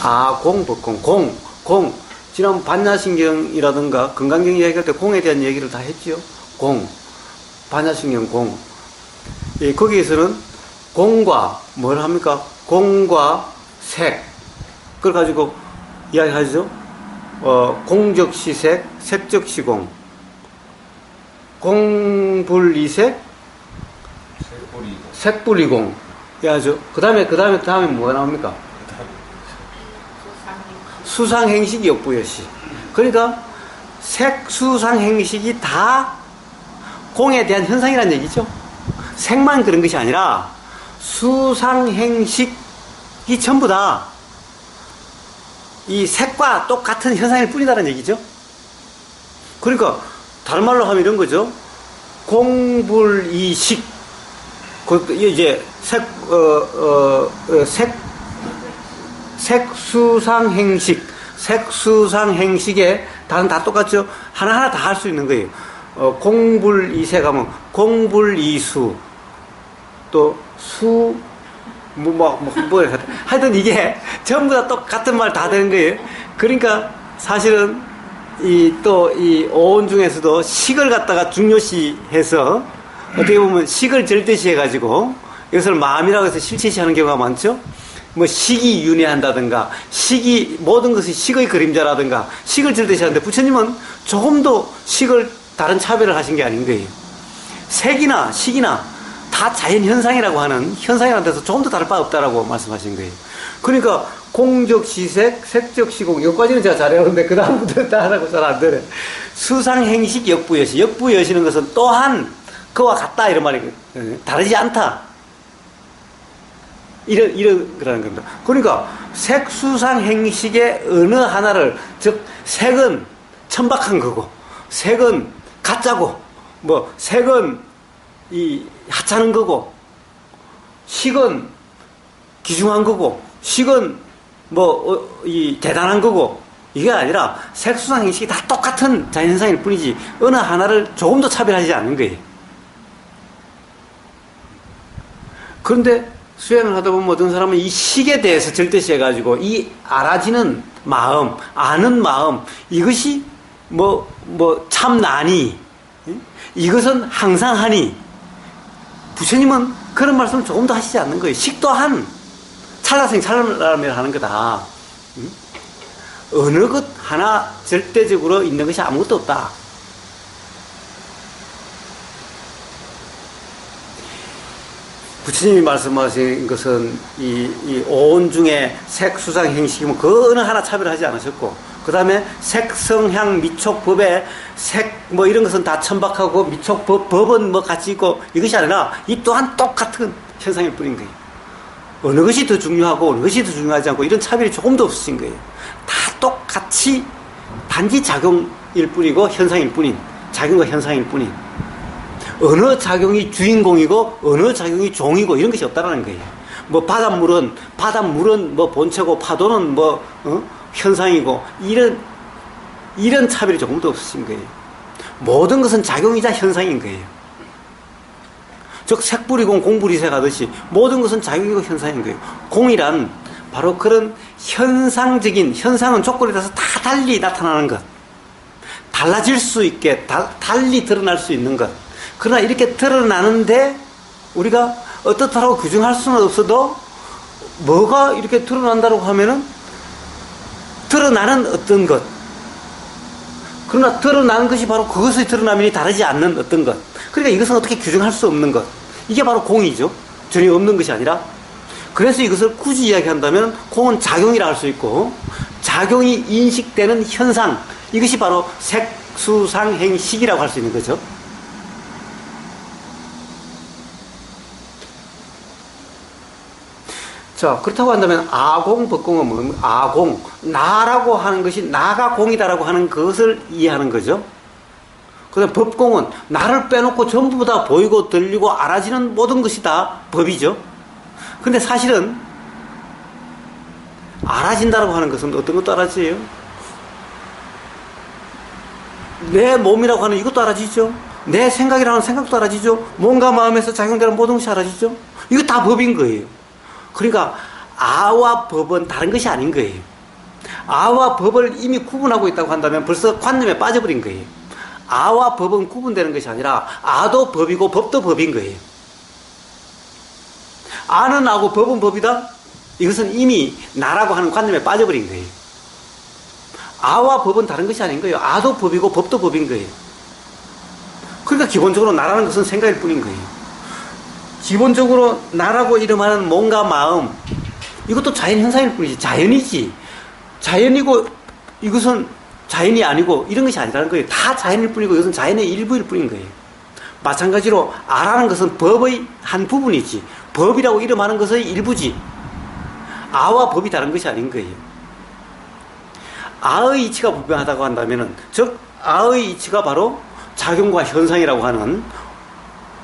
아공, 법공, 공. 지난 반야신경이라든가 건강경 이야기할 때 공에 대한 얘기를 다 했죠. 공, 반야신경 공. 예, 거기에서는 공과 뭘 합니까? 공과 색. 그걸 가지고 이야기하죠. 공적시색, 색적시공. 공불이색, 색불이공. 이야기하죠. 그 다음에 뭐가 나옵니까? 수상행식이 역부여시. 그러니까 색수상행식이 다 공에 대한 현상이라는 얘기죠. 색만 그런 것이 아니라 수상행식이 전부 다 이 색과 똑같은 현상일 뿐이다라는 얘기죠. 그러니까 다른 말로 하면 이런 거죠. 공불이식. 이제 색수상행식의 다른 다 똑같죠. 하나하나 다 할 수 있는 거예요. 공불이색 하면 공불이수, 또 하여튼 이게 전부 다 똑같은 말 다 되는 거예요. 그러니까 사실은 이 오온 중에서도 식을 갖다가 중요시해서 어떻게 보면 식을 절대시 해가지고 이것을 마음이라고 해서 실체시 하는 경우가 많죠. 뭐 식이 윤회한다든가 모든 것이 식의 그림자라든가 식을 절대시 하는데 부처님은 조금도 식을 다른 차별을 하신 게 아닌 거예요. 색이나 식이나 다 자연현상이라고 하는 현상이라는 데서 조금도 다를 바 없다라고 말씀하신 거예요. 그러니까 공적시색, 색적시공, 여기까지는 제가 잘해오는데 그 다음부터 다 하라고 잘 안 되네. 수상행식 역부여시. 역부여시는 것은 또한 그와 같다 이런 말이에요. 다르지 않다. 그러는 겁니다. 그러니까 색수상행식의 어느 하나를, 즉 색은 천박한 거고, 색은 가짜고, 색은 이 하찮은 거고, 식은 귀중한 거고, 식은 이 대단한 거고, 이게 아니라 색수상행식이 다 똑같은 자연현상일 뿐이지 어느 하나를 조금도 차별하지 않는 거예요. 그런데 수행을 하다 보면 어떤 사람은 이 식에 대해서 절대시해가지고 이 알아지는 마음, 아는 마음, 이것이 참나니, 이것은 항상 하니, 부처님은 그런 말씀을 조금도 하시지 않는 거예요. 식 또한 찰나생 찰나라며 하는 거다. 어느 것 하나 절대적으로 있는 것이 아무것도 없다. 부처님이 말씀하신 것은 이 오온 중에 색수상행식이면 그 어느 하나 차별하지 않으셨고, 그 다음에 색성향 미촉법에 이런 것은 다 천박하고 미촉법은 같이 있고, 이것이 아니라 이 또한 똑같은 현상일 뿐인 거예요. 어느 것이 더 중요하고 어느 것이 더 중요하지 않고 이런 차별이 조금도 없으신 거예요. 다 똑같이 단지 작용일 뿐이고 현상일 뿐인, 작용과 현상일 뿐인, 어느 작용이 주인공이고 어느 작용이 종이고 이런 것이 없다라는 거예요. 바닷물은 본체고 파도는 현상이고 이런 차별이 조금도 없으신 거예요. 모든 것은 작용이자 현상인 거예요. 즉 색불이공 공불이색 하듯이 모든 것은 작용이고 현상인 거예요. 공이란 바로 그런 현상적인, 현상은 조건에 따라서 다 달리 나타나는 것, 달라질 수 있게 달리 드러날 수 있는 것. 그러나 이렇게 드러나는데 우리가 어떻다라고 규정할 수는 없어도 뭐가 이렇게 드러난다고 하면은 드러나는 어떤 것, 그러나 드러나는 것이 바로 그것의 드러남이 다르지 않는 어떤 것, 그러니까 이것은 어떻게 규정할 수 없는 것, 이게 바로 공이죠. 전혀 없는 것이 아니라. 그래서 이것을 굳이 이야기한다면 공은 작용이라 할 수 있고, 작용이 인식되는 현상, 이것이 바로 색수상행식이라고 할 수 있는 거죠. 자, 그렇다고 한다면 아공, 법공은 뭡니까? 아공, 나라고 하는 것이 나가 공이다라고 하는 것을 이해하는 거죠. 그 다음 법공은 나를 빼놓고 전부 다 보이고 들리고 알아지는 모든 것이 다 법이죠. 근데 사실은 알아진다라고 하는 것은 어떤 것도 알아지요? 내 몸이라고 하는 이것도 알아지죠. 내 생각이라고 하는 생각도 알아지죠. 몸과 마음에서 작용되는 모든 것이 알아지죠. 이거 다 법인 거예요. 그러니까 아와 법은 다른 것이 아닌 거예요. 아와 법을 이미 구분하고 있다고 한다면 벌써 관념에 빠져버린 거예요. 아와 법은 구분되는 것이 아니라 아도 법이고 법도 법인 거예요. 아는 아고 법은 법이다? 이것은 이미 나라고 하는 관념에 빠져버린 거예요. 아와 법은 다른 것이 아닌 거예요. 아도 법이고 법도 법인 거예요. 그러니까 기본적으로 나라는 것은 생각일 뿐인 거예요. 기본적으로 나라고 이름하는 몸과 마음, 이것도 자연 현상일 뿐이지. 자연이지. 자연이고 이것은 자연이 아니고 이런 것이 아니라는 거예요. 다 자연일 뿐이고 이것은 자연의 일부일 뿐인 거예요. 마찬가지로 아라는 것은 법의 한 부분이지. 법이라고 이름하는 것의 일부지. 아와 법이 다른 것이 아닌 거예요. 아의 이치가 분명하다고 한다면은, 즉 아의 이치가 바로 작용과 현상이라고 하는,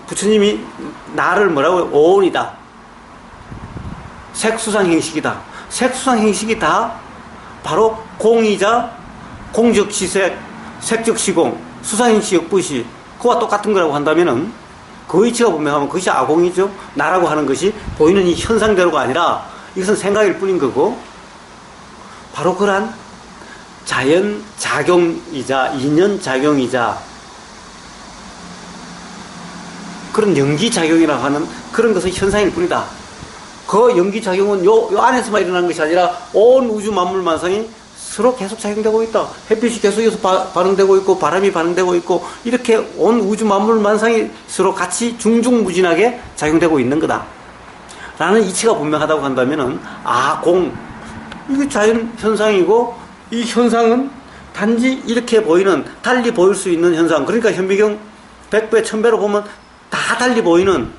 부처님이 나를 뭐라고 오온이다, 색수상 행식이다. 색수상 행식이 다 바로 공이자 공적시색, 색적시공, 수상행시 역부시, 그와 똑같은 거라고 한다면은 그 이치가 분명하면 그것이 아공이죠. 나라고 하는 것이 보이는 이 현상대로가 아니라 이것은 생각일 뿐인 거고, 바로 그러한 자연 작용이자 인연 작용이자 그런 연기 작용이라고 하는 그런 것은 현상일 뿐이다. 그 연기 작용은 요 안에서만 일어나는 것이 아니라 온 우주 만물 만상이 서로 계속 작용되고 있다. 햇빛이 계속해서 반응되고 있고 바람이 반응되고 있고 이렇게 온 우주 만물 만상이 서로 같이 중중무진하게 작용되고 있는 거다. 라는 이치가 분명하다고 한다면은 공, 이게 자연 현상이고 이 현상은 단지 이렇게 보이는, 달리 보일 수 있는 현상, 그러니까 현미경 100배, 1000배로 보면 다 달리 보이는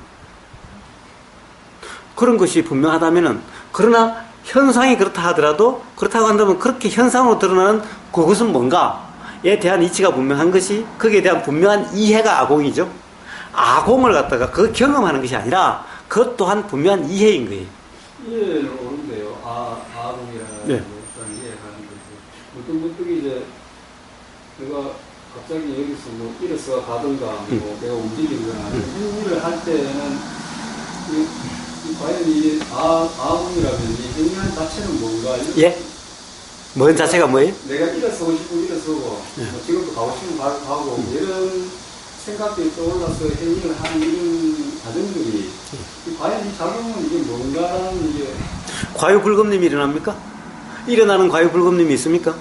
그런 것이 분명하다면은, 그러나 현상이 그렇다 하더라도, 그렇다고 한다면 그렇게 현상으로 드러나는 그것은 뭔가에 대한 이치가 분명한 것이, 거기에 대한 분명한 이해가 아공이죠. 아공을 갖다가 그 경험하는 것이 아니라 그것 또한 분명한 이해인 거예요. 이해는 오는데요. 아공이라는 네. 문득 이제 내가 갑자기 여기서 뭐 일어서 가든가 뭐 내가 움직이거나 행위를 할 때는 과연 이 아공이라면 이 행위하는 자체는 뭔가? 예? 뭔 자체가 뭐예요? 내가 일어서고 싶으면 일어서고 뭐 지금도 가고 싶으면 가고 이런 생각들이 떠올라서 행위를 하는 이런 과정들이 과연 이 작용은 이게 뭔가라는 이게 과유불급님이 일어납니까? 일어나는 과유불급님이 있습니까?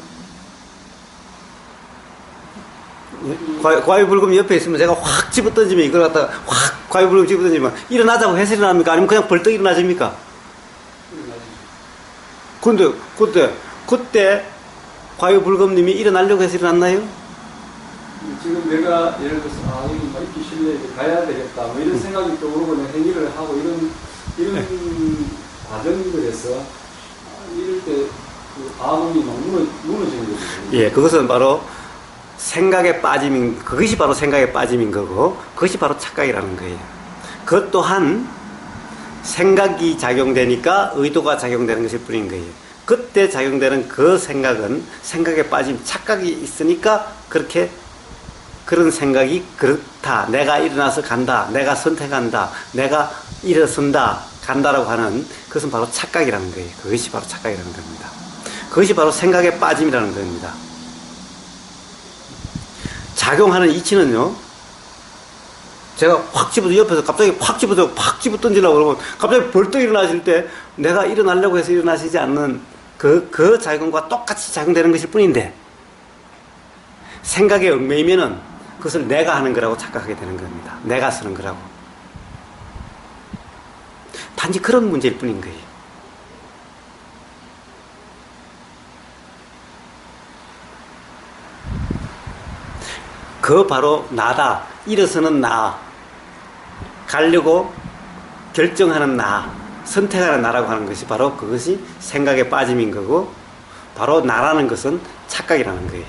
과유불급 옆에 있으면 제가 확 집어던지면 이걸 갖다가 확 과유불급 집어던지면 일어나자고 해서 일어납니까? 아니면 그냥 벌떡 일어나집니까? 근데 그때 과유불급님이 일어나려고 해서 일어났나요? 지금 내가 예를 들어서 여기 막 있기 싫네, 가야 되겠다 뭐 이런 생각이 떠오르고 내가 행위를 하고 이런 과정들에서 이럴 때 그 아공이 막 무너지는 거죠. 예, 그것은 바로 생각의 빠짐인, 그것이 바로 생각의 빠짐인 거고, 그것이 바로 착각이라는 거예요. 그것 또한 생각이 작용되니까 의도가 작용되는 것일 뿐인 거예요. 그때 작용되는 그 생각은 생각의 빠짐, 착각이 있으니까 그렇게 그런 생각이 그렇다. 내가 일어나서 간다. 내가 선택한다. 내가 일어선다. 간다라고 하는 그것은 바로 착각이라는 거예요. 그것이 바로 착각이라는 겁니다. 그것이 바로 생각의 빠짐이라는 겁니다. 작용하는 이치는요, 제가 확 집어서 옆에서 갑자기 확 집어서 팍 집어 던지려고 그러면 갑자기 벌떡 일어나실 때 내가 일어나려고 해서 일어나시지 않는 그 작용과 똑같이 작용되는 것일 뿐인데, 생각에 얽매이면은 그것을 내가 하는 거라고 착각하게 되는 겁니다. 내가 쓰는 거라고. 단지 그런 문제일 뿐인 거예요. 그 바로 나다. 일어서는 나. 가려고 결정하는 나. 선택하는 나라고 하는 것이 바로 그것이 생각에 빠짐인 거고, 바로 나라는 것은 착각이라는 거예요.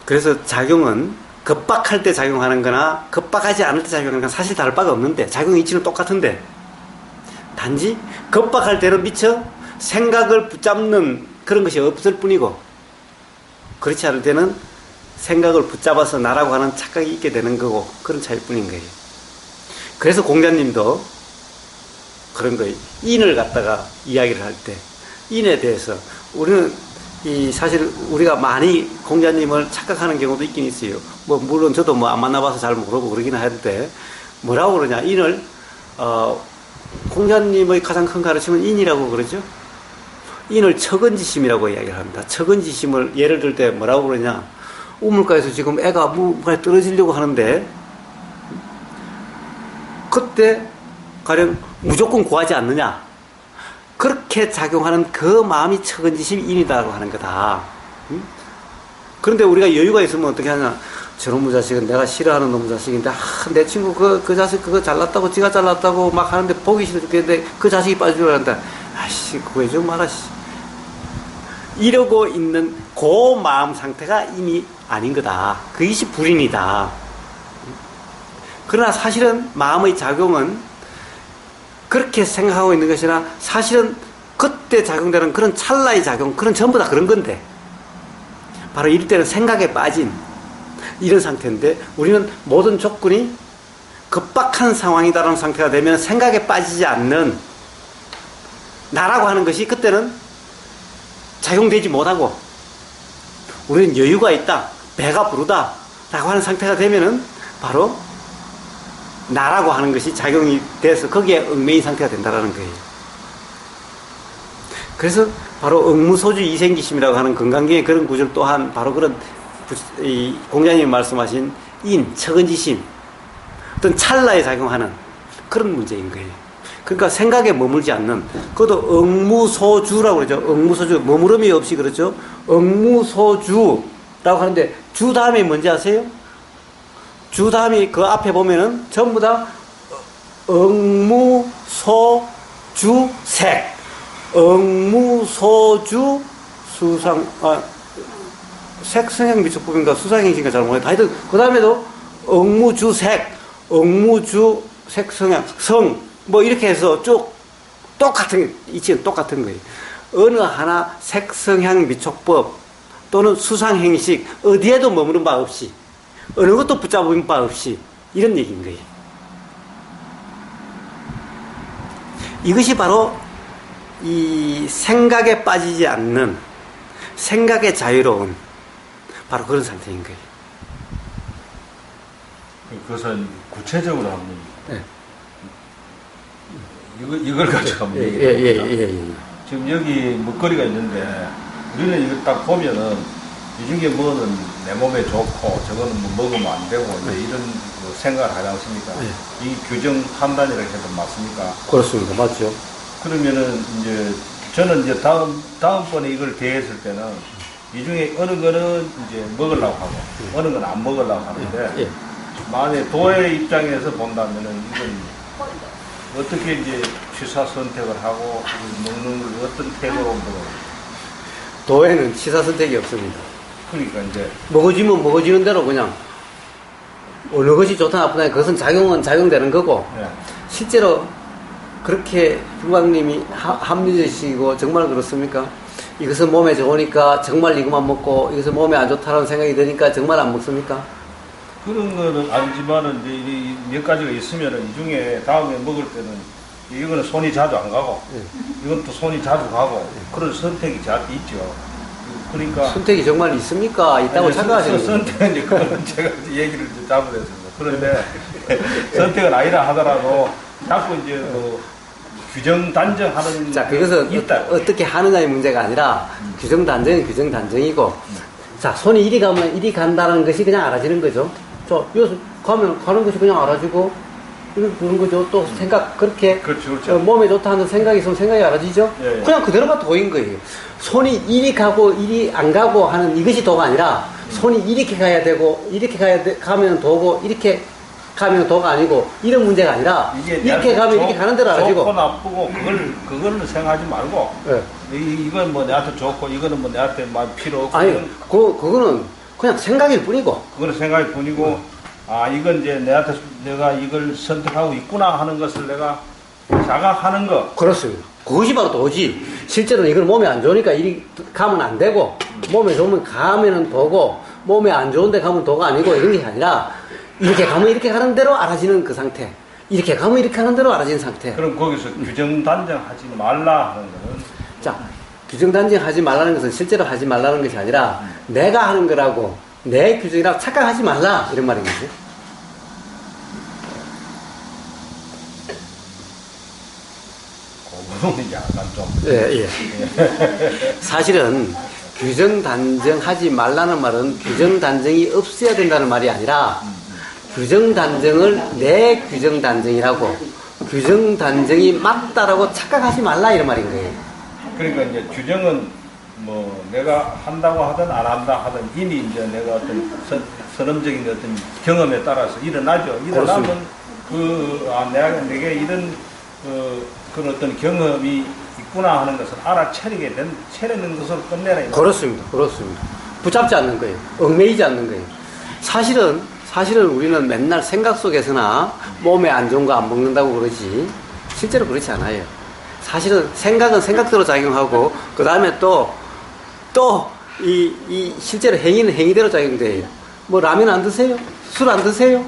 그래서 작용은 급박할 때 작용하는 거나 급박하지 않을 때 작용하는 건 사실 다를 바가 없는데, 작용의 이치는 똑같은데, 단지 급박할 때는 미처 생각을 붙잡는 그런 것이 없을 뿐이고, 그렇지 않을 때는 생각을 붙잡아서 나라고 하는 착각이 있게 되는 거고, 그런 차이일 뿐인 거예요. 그래서 공자님도 그런 거예요. 인을 갖다가 이야기를 할 때, 인에 대해서 우리는 사실 우리가 많이 공자님을 착각하는 경우도 있긴 있어요. 뭐, 물론 저도 뭐 안 만나봐서 잘 모르고 그러긴 하는데, 뭐라고 그러냐. 인을, 공자님의 가장 큰 가르침은 인이라고 그러죠. 인을 척은지심이라고 이야기를 합니다. 척은지심을 예를 들 때 뭐라고 그러냐. 우물가에서 지금 애가 물가에 떨어지려고 하는데, 그때 가령 무조건 구하지 않느냐. 그렇게 작용하는 그 마음이 척은지심이 인이다라고 하는 거다. 그런데 우리가 여유가 있으면 어떻게 하냐. 저놈의 자식은 내가 싫어하는 놈의 자식인데, 내 친구 그 자식 그거 잘났다고, 지가 잘났다고 막 하는데 보기 싫어 죽겠는데 그 자식이 빠지려고 한다. 아씨, 그거 좀 마라, 씨. 이러고 있는 그 마음 상태가 이미 아닌 거다. 그것이 불인이다. 그러나 사실은 마음의 작용은 그렇게 생각하고 있는 것이나 사실은 그때 작용되는 그런 찰나의 작용, 그런 전부 다 그런 건데, 바로 이럴 때는 생각에 빠진 이런 상태인데, 우리는 모든 조건이 급박한 상황이다라는 상태가 되면 생각에 빠지지 않는 나라고 하는 것이 그때는 작용되지 못하고, 우리는 여유가 있다, 배가 부르다 라고 하는 상태가 되면은 바로 나라고 하는 것이 작용이 돼서 거기에 얽매인 상태가 된다라는 거예요. 그래서 바로 응무소주 이생기심이라고 하는 건강경의 그런 구절 또한 바로 그런 공자님이 말씀하신 인, 척은지심, 어떤 찰나에 작용하는 그런 문제인 거예요. 그러니까 생각에 머물지 않는, 그것도 응무소주라고 그러죠. 응무소주, 머무름이 없이 그렇죠. 응무소주라고 하는데, 주 다음에 뭔지 아세요? 주 다음에 그 앞에 보면은 전부 다 응무소주색, 응무소주 수상, 색성형 미축법인가 수상행신가 잘 모르겠다. 하여튼 그 다음에도 응무주색, 응무주 색성형, 성, 뭐 이렇게 해서 쭉 똑같은, 이치는 똑같은 거예요. 어느 하나 색성향 미촉법 또는 수상행식 어디에도 머무는 바 없이, 어느 것도 붙잡은 바 없이, 이런 얘기인 거예요. 이것이 바로 이 생각에 빠지지 않는, 생각에 자유로운 바로 그런 상태인 거예요. 그것은 구체적으로 한번 네. 이걸 가지고 한번 예. 지금 여기 먹거리가 있는데, 우리는 이걸 딱 보면은 이 중에 뭐는 내 몸에 좋고 저거는 뭐 먹으면 안 되고 이런 그 생각을 하지 않습니까? 이 규정 판단이라고 해도 맞습니까? 그렇습니다. 맞죠. 그러면은 이제 저는 이제 다음번에 이걸 대했을 때는 이 중에 어느 거는 이제 먹으려고 하고 어느 건 안 먹으려고 하는데, 만약에 도의 입장에서 본다면은 이건 어떻게 이제 취사 선택을 하고 먹는 걸 어떤 태도로 먹어요? 도에는 취사 선택이 없습니다. 그러니까 이제 먹어지면 먹어지는 대로 그냥 어느 것이 좋다 나쁘다, 그것은 작용은 작용되는 거고, 실제로 그렇게 부장님이 합리적이시고 정말 그렇습니까? 이것은 몸에 좋으니까 정말 이것만 먹고 이것은 몸에 안 좋다는 생각이 드니까 정말 안 먹습니까? 그런 거는 아니지만은 이제 몇 가지가 있으면은 이 중에 다음에 먹을 때는 이거는 손이 자주 안 가고 이건 또 손이 자주 가고 그런 선택이 저한테 있죠. 그러니까 선택이 정말 있습니까? 있다고 생각하시는 거예요. 선택은 이제 그건 제가 얘기를 이제 잘못했습니다. 그런데 선택은 아니라 하더라도 자꾸 이제 뭐 규정 단정하는, 자, 그것은 있다. 어떻게 하느냐의 문제가 아니라 규정 단정은 규정 단정이고, 자, 손이 이리 가면 이리 간다는 것이 그냥 알아지는 거죠. 여기서 가는 것이 그냥 알아지고 이렇게 보는 거죠. 또 생각, 그렇게 그렇죠. 몸에 좋다 하는 생각이 있으면 생각이 알아지죠. 예. 그냥 그대로가 도인 거예요. 손이 이리 가고 이리 안 가고 하는 이것이 도가 아니라, 손이 이렇게 가야 되고 이렇게 가면 도고 이렇게 가면 도가 아니고, 이런 문제가 아니라 이렇게 가면 이렇게 가는 대로 알아지고. 좋고 나쁘고 그걸로 생각하지 말고, 이건 뭐 내한테 좋고 이거는 뭐 내한테 막 필요 없고, 아니, 그거는 그냥 생각일 뿐이고. 그거는 생각일 뿐이고, 이건 이제 내가 이걸 선택하고 있구나 하는 것을 내가 자각하는 거. 그렇습니다. 그것이 바로 도지. 실제로는 이건 몸에 안 좋으니까 이리 가면 안 되고, 몸에 좋으면 가면은 도고, 몸에 안 좋은데 가면 도가 아니고, 이런 게 아니라 이렇게 가면 이렇게 가는 대로 알아지는 그 상태. 이렇게 가면 이렇게 하는 대로 알아지는 상태. 그럼 거기서 규정 단정하지 말라 하는 거는 자, 규정 단정하지 말라는 것은 실제로 하지 말라는 것이 아니라 내가 하는 거라고 내 규정이라고 착각하지 말라 이런 말인 거지. 그거는 약간 좀 예, 예. 사실은 규정 단정하지 말라는 말은 규정 단정이 없어야 된다는 말이 아니라 규정 단정을 내 규정 단정이라고 규정 단정이 맞다라고 착각하지 말라 이런 말인 거예요. 그러니까 이제 규정은 뭐 내가 한다고 하든 안 한다 하든 이미 이제 내가 어떤 선험적인 어떤 경험에 따라서 일어나죠. 일어나면 내게 이런 그런 어떤 경험이 있구나 하는 것을 차리는 것으로 끝내라. 그렇습니다. 그렇습니다. 붙잡지 않는 거예요. 얽매이지 않는 거예요. 사실은 우리는 맨날 생각 속에서나 몸에 안 좋은 거 안 먹는다고 그러지 실제로 그렇지 않아요. 사실은 생각은 생각대로 작용하고 그 다음에 이 실제로 행위는 행위대로 작용돼요. 뭐 라면 안 드세요? 술 안 드세요?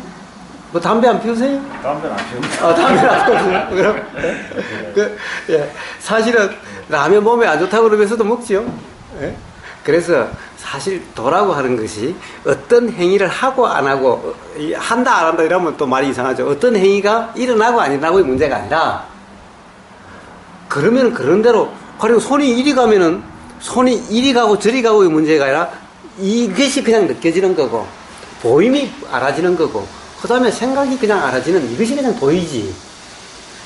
뭐 담배 안 피우세요? 담배는 안 피웁니다. 담배 안 피우세요? 그럼 예. 사실은 라면 몸에 안 좋다고 그러면서도 먹지요. 예? 그래서 사실 도라고 하는 것이 어떤 행위를 하고 안 하고 한다 안 한다 이러면 또 말이 이상하죠. 어떤 행위가 일어나고 안 일어나고의 문제가 아니라 그러면 그런 대로 그리고 손이 이리 가면은 손이 이리 가고 저리 가고의 문제가 아니라 이것이 그냥 느껴지는 거고 보임이 알아지는 거고 그 다음에 생각이 그냥 알아지는 이것이 그냥 보이지.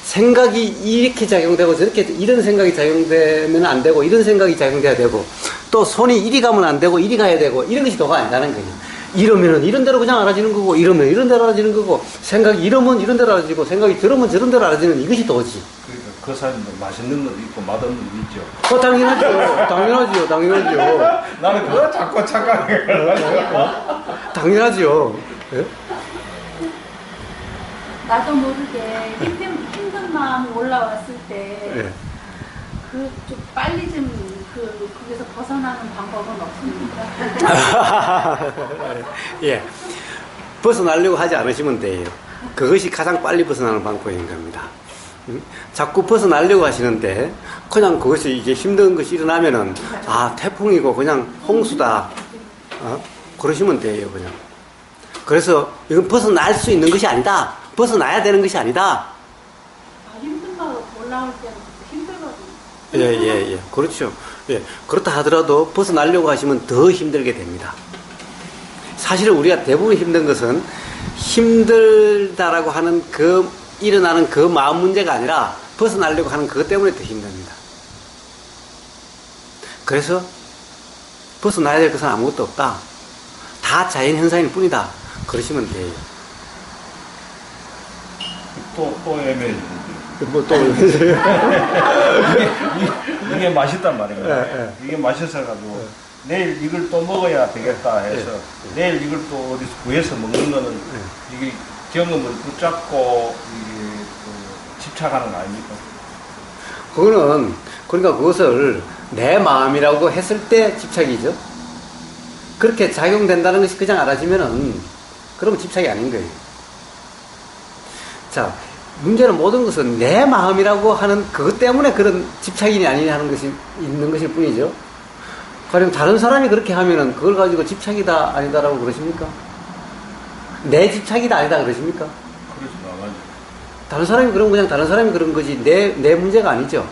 생각이 이렇게 작용되고 저렇게 이런 생각이 작용되면 안 되고 이런 생각이 작용돼야 되고 또 손이 이리 가면 안 되고 이리 가야 되고 이런 것이 도가 아니라는 거예요. 이러면은 이런 대로 그냥 알아지는 거고 이러면 이런 대로 알아지는 거고 생각이 이러면 이런 대로 알아지고 생각이 저러면 저런 대로 알아지는 이것이 도지. 그러니까 그 사람도 맛있는 것도 있고 맛없는 것도 있죠. 당연하죠. 당연하죠. 나는 그거 자꾸 착각해가지고. 당연하죠. 예? 나도 모르게 힘든 마음이 올라왔을 때 예. 좀 빨리 거기서 벗어나는 방법은 없습니까? 예. 벗어나려고 하지 않으시면 돼요. 그것이 가장 빨리 벗어나는 방법인 겁니다. 자꾸 벗어나려고 하시는데 그냥 그것이 이제 힘든 것이 일어나면은 태풍이고 그냥 홍수다. 그러시면 돼요, 그냥. 그래서 이건 벗어날 수 있는 것이 아니다. 벗어나야 되는 것이 아니다. 힘든 거 올라올 때는 힘들거든요. 예. 그렇죠. 예. 그렇다 하더라도 벗어나려고 하시면 더 힘들게 됩니다. 사실은 우리가 대부분 힘든 것은 힘들다라고 하는 일어나는 그 마음 문제가 아니라 벗어나려고 하는 그것 때문에 더 힘듭니다. 그래서 벗어나야 될 것은 아무것도 없다. 다 자연 현상일 뿐이다. 그러시면 돼요. 또 애매해지는데. 이게 맛있단 말입니다. 이게 맛있어가지고 내일 이걸 또 먹어야 되겠다 해서 내일 이걸 또 어디서 구해서 먹는 거는 이게 경험을 붙잡고 이게 집착하는 거 아닙니까? 그러니까 그것을 내 마음이라고 했을 때 집착이죠. 그렇게 작용된다는 것이 그냥 알아지면은 그러면 집착이 아닌 거예요. 자, 문제는 모든 것은 내 마음이라고 하는 그것 때문에 그런 집착이냐 아니냐 하는 것이 있는 것일 뿐이죠. 그럼 다른 사람이 그렇게 하면은 그걸 가지고 집착이다 아니다라고 그러십니까? 내 집착이다 아니다 그러십니까? 그러지 말아야죠. 다른 사람이 그런 그냥 다른 사람이 그런 거지 내 문제가 아니죠.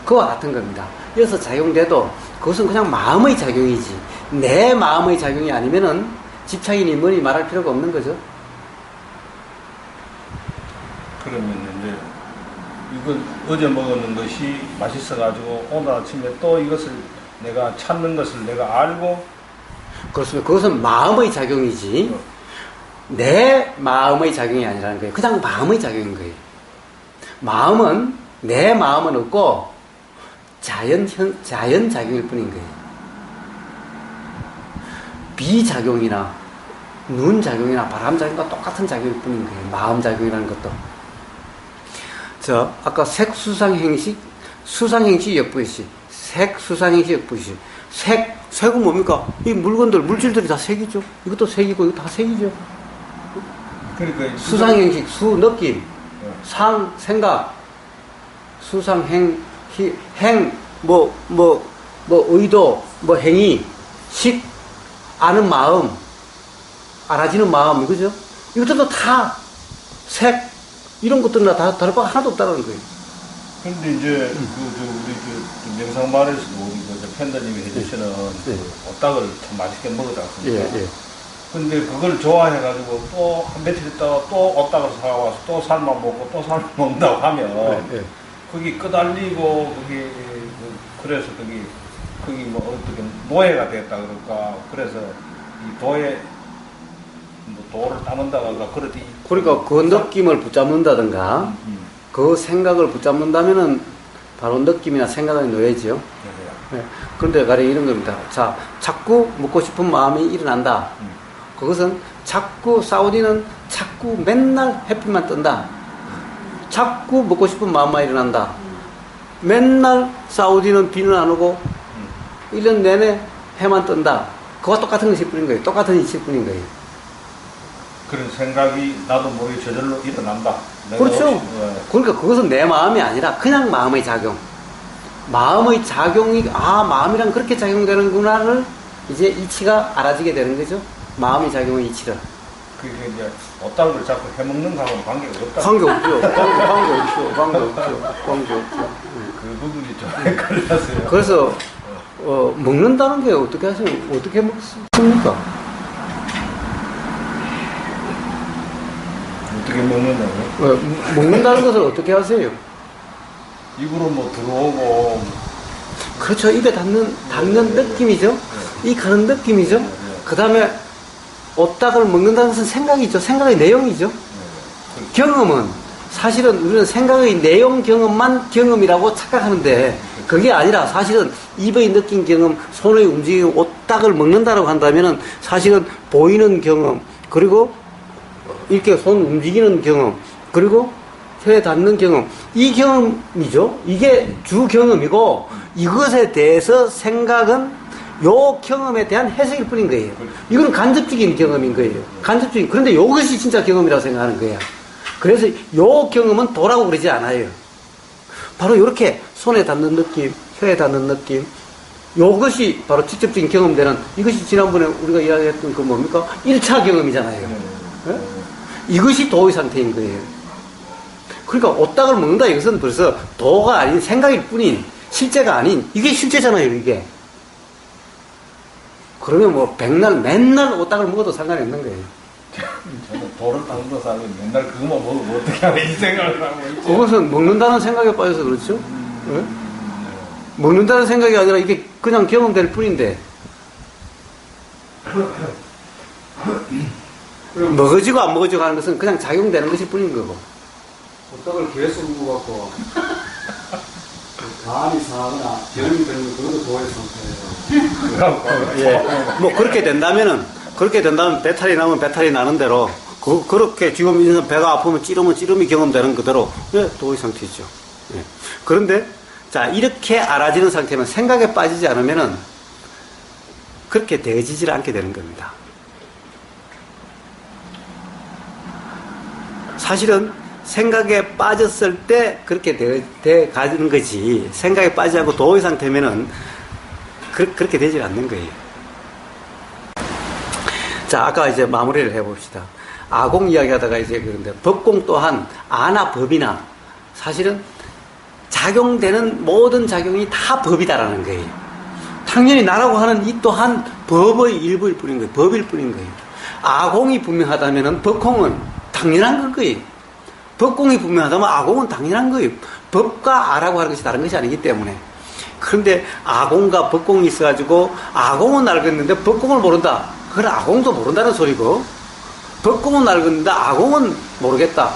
그와 같은 겁니다. 이어서 작용돼도 그것은 그냥 마음의 작용이지 내 마음의 작용이 아니면은 집착이니 뭐니 말할 필요가 없는 거죠. 그러면 이제 이건 어제 먹었는 것이 맛있어가지고 오늘 아침에 또 이것을 내가 찾는 것을 내가 알고 그렇습니다. 그것은 마음의 작용이지 내 마음의 작용이 아니라는 거예요. 그냥 마음의 작용인 거예요. 내 마음은 없고 자연 작용일 뿐인 거예요. 비작용이나 눈 작용이나 바람 작용과 똑같은 작용일 뿐인 거예요. 마음 작용이라는 것도. 아까 색수상행식, 수상행식, 역부의식, 색수상행식, 역부의식. 색은 뭡니까? 이 물건들, 물질들이 다 색이죠. 이것도 색이고, 이거 다 색이죠. 그러니까 수상 형식, 수 느낌, 네. 상 생각, 수상 행, 의도, 뭐 행위, 식, 아는 마음, 알아지는 마음, 그죠? 이것들도 다 색, 이런 것들은 다 다를 바가 하나도 없다는 거예요. 근데 이제 우리 명상말에서도 우리 팬더님이 해주시는 네. 오딱을 참 맛있게 먹었지 않습니까? 예. 근데 그걸 좋아해가지고 또 한 며칠 있다가 또 오딱을 사와서 또 삶아 먹고 또 삶아 먹는다고 하면 예. 거기 끄달리고 그래서 거기 뭐 어떻게 노예가 됐다 그럴까. 그래서 이 도에 뭐 도를 따문다가 그러더니 그러니까 그 느낌을 붙잡는다든가 그 생각을 붙잡는다면은 바로 느낌이나 생각의 노예지요. 네. 그런데 가령 이런 겁니다. 자, 자꾸 먹고 싶은 마음이 일어난다. 그것은 자꾸 사우디는 자꾸 맨날 햇빛만 뜬다. 자꾸 먹고 싶은 마음만 일어난다. 맨날 사우디는 비는 안 오고 1년 내내 해만 뜬다. 그와 똑같은 것일 뿐인 거예요. 똑같은 이치일 뿐인 거예요. 그런 생각이 나도 모르게 저절로 일어난다. 그렇죠. 그러니까 그것은 내 마음이 아니라 그냥 마음의 작용. 마음의 작용이, 마음이랑 그렇게 작용되는구나를 이제 이치가 알아지게 되는 거죠. 마음의 작용의 이치를. 그게 이제 오딱을 자꾸 해먹는 거하고는 관계가 없다. 관계없죠. 관계없죠. 그 부분이 좀 헷갈렸어요. 그래서, 먹는다는 게 어떻게 하시면, 어떻게 먹습니까? 어떻게 먹는다고요? 먹는다는 것을 어떻게 하세요? 입으로 뭐 들어오고. 그렇죠. 입에 닿는 느낌이죠. 이 가는 느낌이죠. 그 다음에 오딱을 먹는다는 것은 생각이죠. 생각의 내용이죠. 경험은 사실은 우리는 생각의 내용 경험만 경험이라고 착각하는데 그게 아니라 사실은 입의 느낀 경험, 손의 움직임, 오딱을 먹는다라고 한다면은 사실은 보이는 경험, 그리고 이렇게 손 움직이는 경험, 그리고 혀에 닿는 경험, 이 경험이죠. 이게 주 경험이고 이것에 대해서 생각은 요 경험에 대한 해석일 뿐인 거예요. 이건 간접적인 경험인 거예요. 간접적인. 그런데 이것이 진짜 경험이라고 생각하는 거예요. 그래서 요 경험은 도라고 그러지 않아요. 바로 이렇게 손에 닿는 느낌, 혀에 닿는 느낌, 요것이 바로 직접적인 경험되는, 이것이 지난번에 우리가 이야기했던 그 뭡니까? 1차 경험이잖아요. 네? 이것이 도의 상태인 거예요. 그러니까 오딱을 먹는다 이것은 벌써 도가 아닌 생각일 뿐인, 실제가 아닌, 이게 실제잖아요, 이게. 그러면 뭐 백날 맨날 오딱을 먹어도 상관이 없는 거예요. 저는 돌을 닦는 거 사고 맨날 그것만 먹으면 어떻게 하나 이 생각을 하고 있죠. 그것은 먹는다는 생각에 빠져서 그렇죠. 네? 먹는다는 생각이 아니라 이게 그냥 경험될 뿐인데 먹어지고 안 먹어지고 하는 것은 그냥 작용되는 것일 뿐인 거고. 오딱을 계속 먹어갖고 간이 상하거나 병이 되는 거 그것도 도의 상태예요. 예. 뭐 그렇게 된다면 배탈이 나면 배탈이 나는 대로 그렇게 지금 인생 배가 아프면 찌르면 찌름이 경험되는 그대로 도의 상태죠. 예. 그런데 자 이렇게 알아지는 상태면 생각에 빠지지 않으면은 그렇게 되어지질 않게 되는 겁니다. 사실은 생각에 빠졌을 때 그렇게 돼 가는 거지 생각에 빠지지 않고 도의 상태면은 그렇게 되질 않는 거예요. 자, 아까 이제 마무리를 해봅시다. 아공 이야기 하다가 이제 그런데 법공 또한 아나 법이나 사실은 작용되는 모든 작용이 다 법이다라는 거예요. 당연히 나라고 하는 이 또한 법의 일부일 뿐인 거예요. 법일 뿐인 거예요. 아공이 분명하다면은 법공은 당연한 걸 거예요. 법공이 분명하다면 아공은 당연한 거예요. 법과 아라고 하는 것이 다른 것이 아니기 때문에. 그런데 아공과 법공이 있어가지고 아공은 알겠는데 법공을 모른다. 그건 아공도 모른다는 소리고 법공은 알겠는데 아공은 모르겠다.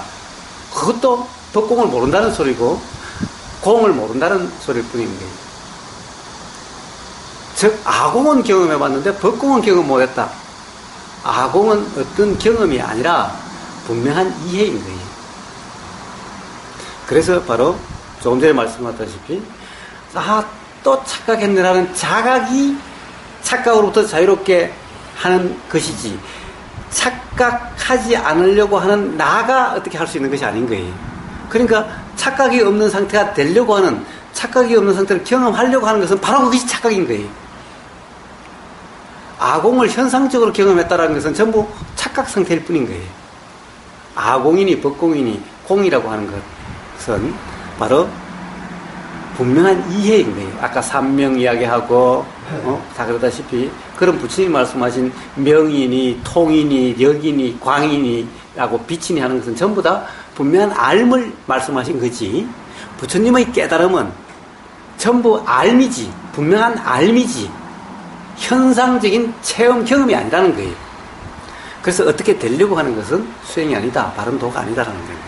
그것도 법공을 모른다는 소리고 공을 모른다는 소리일 뿐인 거예요. 즉 아공은 경험해봤는데 법공은 경험 못했다. 아공은 어떤 경험이 아니라 분명한 이해인 거예요. 그래서 바로 조금 전에 말씀하셨다시피 또 착각했느라는 자각이 착각으로부터 자유롭게 하는 것이지 착각하지 않으려고 하는 나가 어떻게 할 수 있는 것이 아닌 거예요. 그러니까 착각이 없는 상태가 되려고 하는, 착각이 없는 상태를 경험하려고 하는 것은 바로 그것이 착각인 거예요. 아공을 현상적으로 경험했다는 것은 전부 착각 상태일 뿐인 거예요. 아공이니 법공이니 공이라고 하는 것은 바로 분명한 이해인 거예요. 아까 삼명 이야기하고 다 그러다시피 그런 부처님이 말씀하신 명이니 통이니 력이니 광이니라고 빛이니 하는 것은 전부 다 분명한 알을 말씀하신 거지. 부처님의 깨달음은 전부 알미지, 분명한 알미지, 현상적인 체험 경험이 아니라는 거예요. 그래서 어떻게 되려고 하는 것은 수행이 아니다, 바른 도가 아니다라는 거예요.